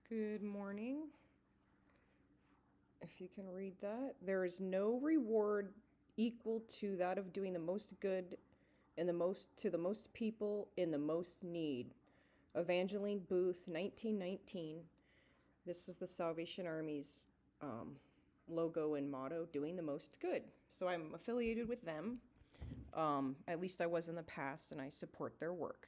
Good morning. If you can read that, there is no reward equal to that of doing the most good and the most to the most people in the most need. Evangeline Booth, 1919. This is the Salvation Army's um, logo and motto, doing the most good. So I'm affiliated with them. At least I was in the past, and I support their work.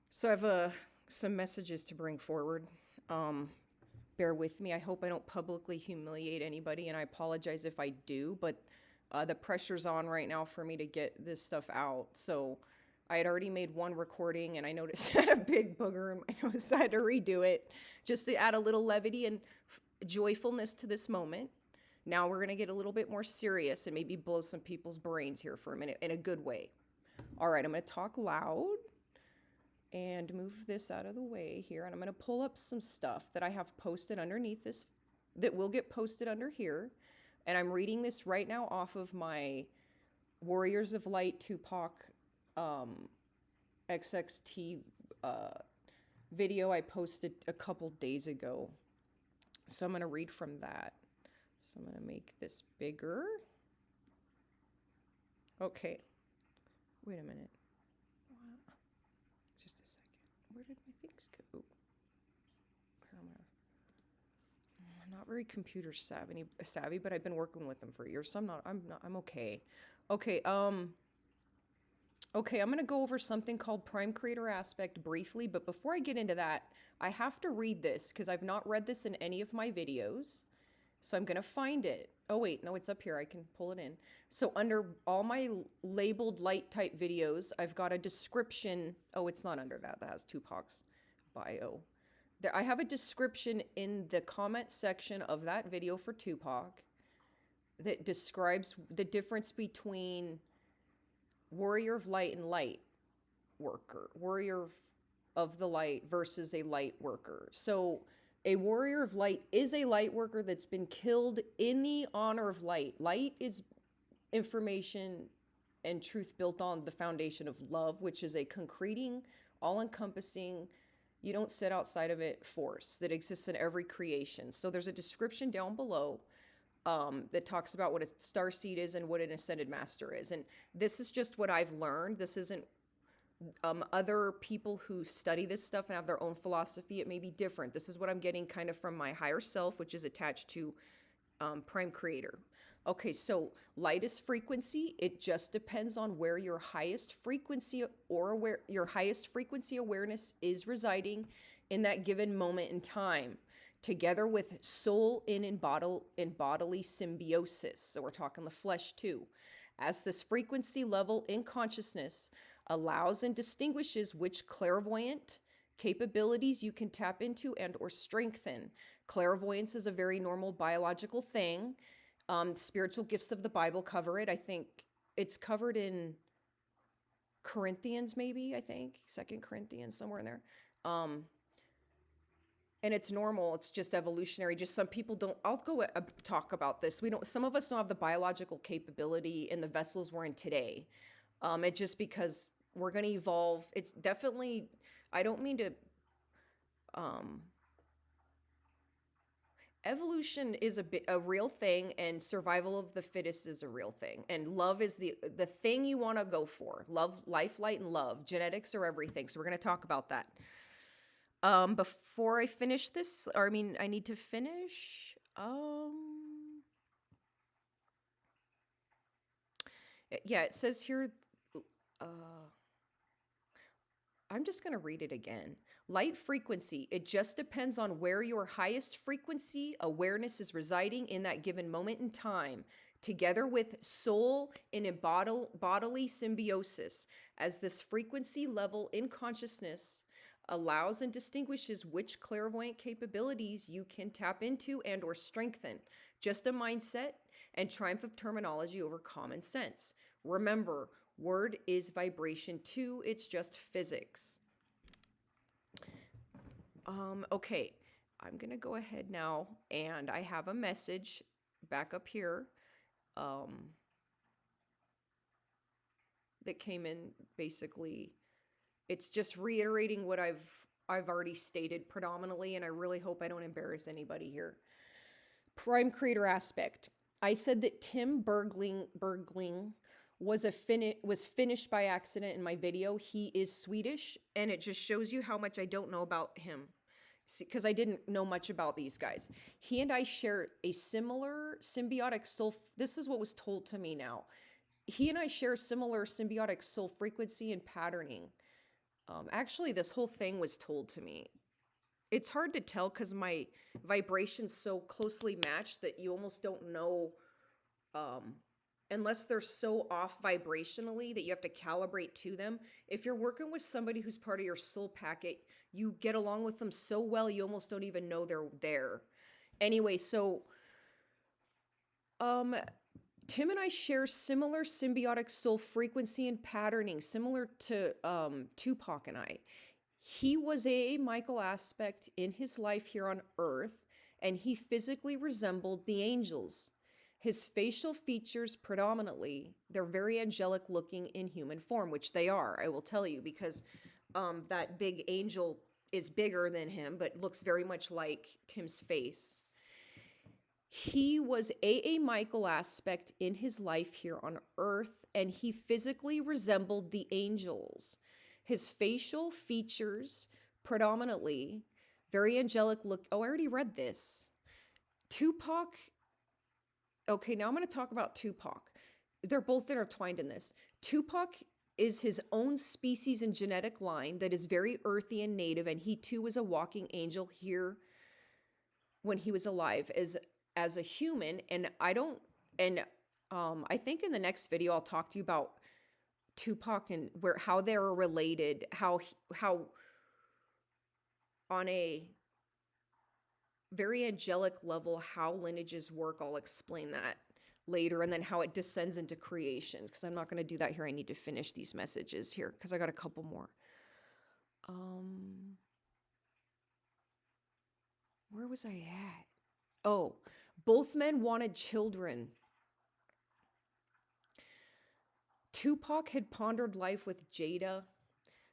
So I have some messages to bring forward. Um, Bear with me. I hope I don't publicly humiliate anybody, and I apologize if I do, but the pressure's on right now for me to get this stuff out. So I had already made one recording, and I noticed I had a big booger in my nose, so I had to redo it just to add a little levity and joyfulness to this moment. Now we're going to get a little bit more serious and maybe blow some people's brains here for a minute in a good way. All right, I'm going to talk loud and move this out of the way here. And I'm going to pull up some stuff that I have posted underneath this that will get posted under here. And I'm reading this right now off of my Warriors of Light Tupac XXT video I posted a couple days ago. So I'm going to read from that. So I'm going to make this bigger. Okay. Wait a minute. Just a second. Where did my things go? I'm not very computer savvy, but I've been working with them for years, so I'm okay. Okay, okay, I'm gonna go over something called prime creator aspect briefly, but before I get into that, I have to read this because I've not read this in any of my videos. So I'm gonna find it. Oh wait, no, it's up here. I can pull it in. So under all my labeled light type videos, I've got a description. Oh, it's not under that. That has Tupac's bio. There, I have a description in the comment section of that video for Tupac that describes the difference between warrior of light and light worker, warrior of the light versus a light worker. So a warrior of light is a light worker that's been killed in the honor of light. Light is information and truth built on the foundation of love, which is a concreting, all-encompassing, you don't sit outside of it force that exists in every creation. So there's a description down below that talks about what a starseed is and what an ascended master is. And this is just what I've learned. This isn't other people who study this stuff and have their own philosophy. It may be different. This is what I'm getting kind of from my higher self, which is attached to prime creator. Okay, so light is frequency. It just depends on where your highest frequency awareness is residing in that given moment in time, together with soul in bodily symbiosis. So we're talking the flesh too. As this frequency level in consciousness allows and distinguishes which clairvoyant capabilities you can tap into and or strengthen. Clairvoyance is a very normal biological thing. Spiritual gifts of the Bible cover it. I think it's covered in Corinthians, maybe, I think. 2 Corinthians, somewhere in there. And it's normal. It's just evolutionary. Just some people don't. I'll go talk about this. Some of us don't have the biological capability in the vessels we're in today. It's just because we're going to evolve. It's definitely, I don't mean to, evolution is a real thing, and survival of the fittest is a real thing. And love is the thing you want to go for. Love, life, light, and love. Genetics are everything. So we're going to talk about that. Before I finish this, or I mean, I need to finish. Yeah, it says here, I'm just going to read it again. Light frequency, it just depends on where your highest frequency awareness is residing in that given moment in time, together with soul in a bodily symbiosis, as this frequency level in consciousness allows and distinguishes which clairvoyant capabilities you can tap into and or strengthen. Just a mindset and triumph of terminology over common sense. Remember, word is vibration too, it's just physics. Okay, I'm gonna go ahead now, and I have a message back up here that came in. Basically, it's just reiterating what I've I've already stated predominantly, and I really hope I don't embarrass anybody here. Prime creator aspect. I said that Tim Bergling was finished by accident in my video. He is Swedish, and it just shows you how much I don't know about him, because I didn't know much about these guys. He and I share a similar symbiotic soul. This is what was told to me now. He and I share similar symbiotic soul frequency and patterning. Actually, this whole thing was told to me. It's hard to tell because my vibrations so closely match that you almost don't know, unless they're so off vibrationally that you have to calibrate to them. If you're working with somebody who's part of your soul packet, you get along with them so well you almost don't even know they're there. Anyway, so Tim and I share similar symbiotic soul frequency and patterning, similar to Tupac and I. He was a Michael aspect in his life here on Earth, and he physically resembled the angels. His facial features predominantly, they're very angelic looking in human form, which they are, I will tell you, because that big angel is bigger than him, but looks very much like Tim's face. He was a Michael aspect in his life here on Earth, and he physically resembled the angels. His facial features, predominantly, very angelic look. Oh, I already read this. Tupac. Okay, now I'm going to talk about Tupac. They're both intertwined in this. Tupac is his own species and genetic line that is very earthy and native, and he too was a walking angel here when he was alive as a human. And I think in the next video I'll talk to you about Tupac and how they're related, how on a very angelic level how lineages work. I'll explain that later, and then how it descends into creation, because I'm not going to do that here. I need to finish these messages here because I got a couple more. Where was I at? Oh, both men wanted children. Tupac had pondered life with Jada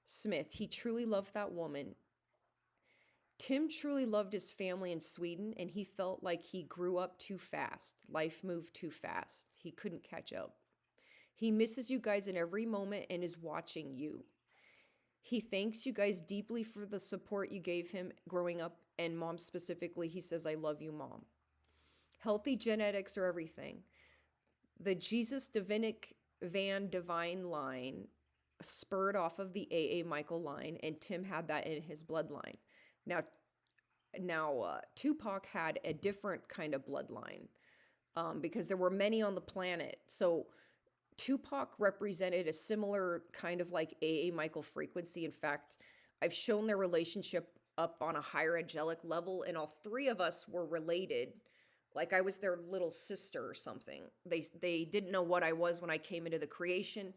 Smith. He truly loved that woman. Tim truly loved his family in Sweden, and he felt like he grew up too fast. Life moved too fast. He couldn't catch up. He misses you guys in every moment and is watching you. He thanks you guys deeply for the support you gave him growing up, and Mom specifically. He says, "I love you, Mom." Healthy genetics are everything. The Jesus Divinic Van Divine line spurred off of the A.A. Michael line, and Tim had that in his bloodline. Now, Tupac had a different kind of bloodline, because there were many on the planet. So Tupac represented a similar kind of like A.A. Michael frequency. In fact, I've shown their relationship up on a higher angelic level, and all three of us were related. Like I was their little sister or something. They didn't know what I was when I came into the creation.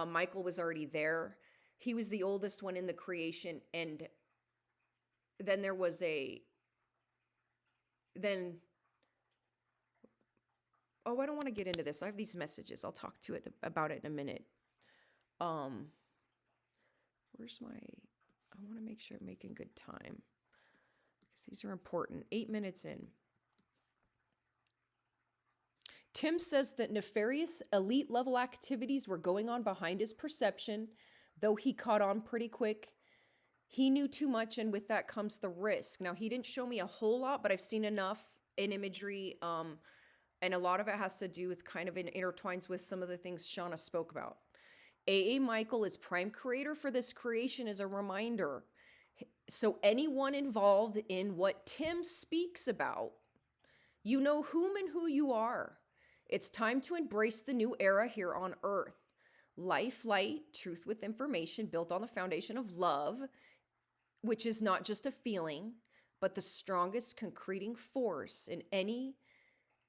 Michael was already there. He was the oldest one in the creation, and then there was I don't want to get into this. I have these messages. I'll talk to it about it in a minute. I want to make sure I'm making good time, because these are important. 8 minutes in. Tim says that nefarious elite level activities were going on behind his perception, though he caught on pretty quick. He knew too much, and with that comes the risk. Now, he didn't show me a whole lot, but I've seen enough in imagery, and a lot of it has to do with kind of intertwines with some of the things Shauna spoke about. A.A. Michael is prime creator for this creation as a reminder. So anyone involved in what Tim speaks about, you know whom and who you are. It's time to embrace the new era here on Earth. Life, light, truth with information built on the foundation of love, which is not just a feeling, but the strongest concreting force in any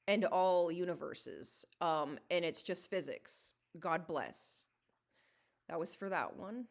and all universes. And it's just physics. God bless. That was for that one.